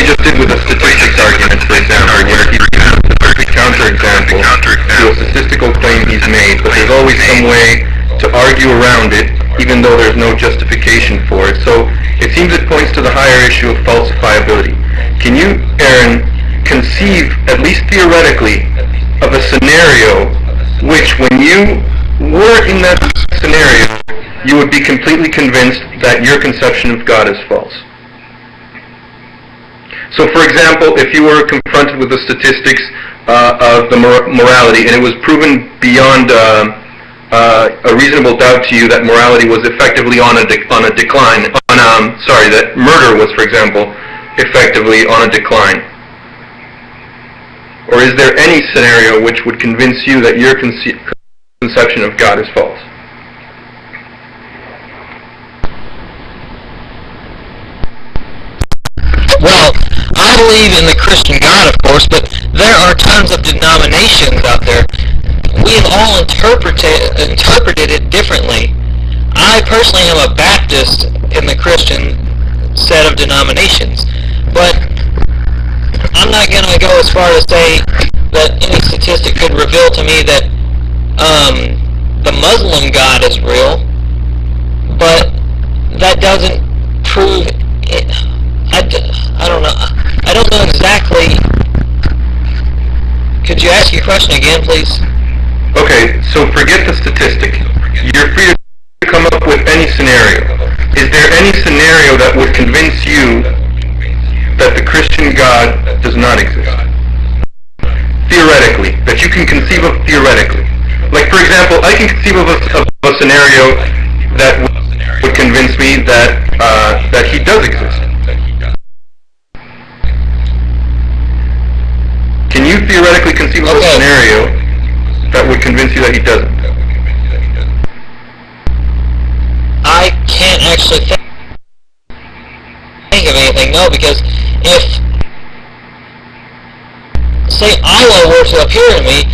he just did with the statistics argument, for example, where he's given a perfect counterexample to a statistical claim he's made, but there's always some way to argue around it, even though there's no justification for it. So it seems it points to the higher issue of falsifiability. Can you, Aaron, conceive, at least theoretically, of a scenario which, when you were in that scenario, you would be completely convinced that your conception of God is false? So, for example, if you were confronted with the statistics of the morality, and it was proven beyond a reasonable doubt to you that morality was effectively on a decline, that murder was, for example, effectively on a decline. Or is there any scenario which would convince you that your conception of God is false? Well, I believe in the Christian God, of course, but there are tons of denominations out there. We have all interpreted it differently. I personally am a Baptist in the Christian set of denominations, but I'm not going to go as far as say that any statistic could reveal to me that the Muslim God is real, but that doesn't prove it. I don't know. I don't know exactly. Could you ask your question again, please? Okay, so forget the statistic. You're free to come up with any scenario. Is there any scenario that would convince you that the Christian God does not exist? Theoretically, that you can conceive of theoretically. Like, for example, I can conceive of a scenario that would convince me that he does exist. Can you theoretically conceive of a scenario that would convince you that he doesn't? I can't actually think of anything, no, because if, say, Allah were to appear to me,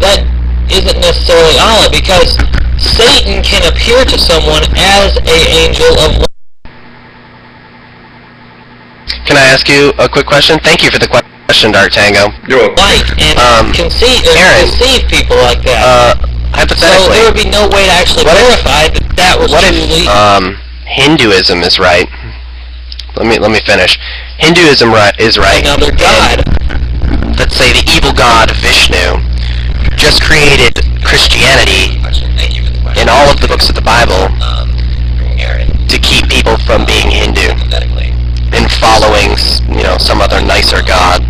that isn't necessarily Allah, because Satan can appear to someone as an angel of light. Can I ask you a quick question? Thank you for the question, Dark Tango. You're welcome. Light and conceive people like that. Hypothetically, so there would be no way to actually verify that was truly. Hinduism is right. Let me finish. Hinduism is right. Another god. Let's say the evil god Vishnu just created Christianity in all of the books of the Bible to keep people from being Hindu and following, some other nicer god.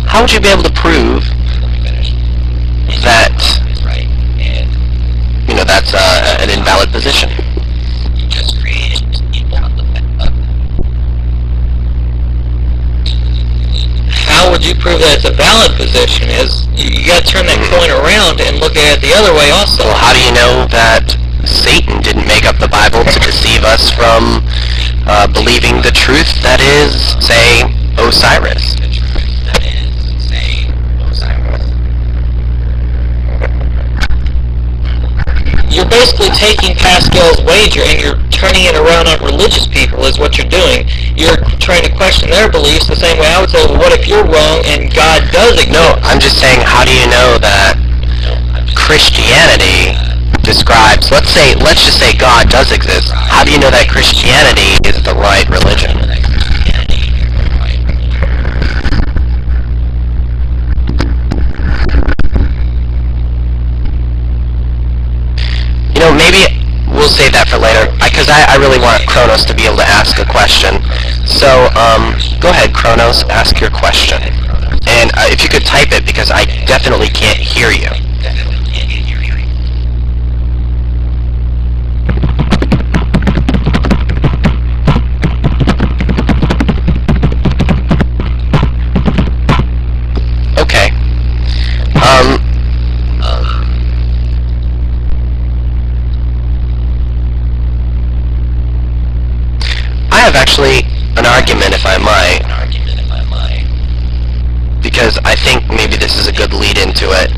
How would you be able to prove that, that's an invalid position? How would you prove that it's a valid position? You got to turn that coin around and look at it the other way also. Well, how do you know that Satan didn't make up the Bible to deceive us from believing the truth that is, say, Osiris? You're basically taking Pascal's wager and you're turning it around on religious people is what you're doing. You're trying to question their beliefs the same way I would say, well, what if you're wrong and God does exist? No, I'm just saying, how do you know that Christianity describes, let's just say God does exist. How do you know that Christianity is the right religion? Maybe we'll save that for later, because I really want Kronos to be able to ask a question. So, go ahead, Kronos, ask your question. And if you could type it, because I definitely can't hear you. Okay. I have actually an argument, if I might, because I think maybe this is a good lead into it.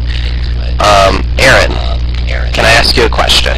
Aaron, can I ask you a question?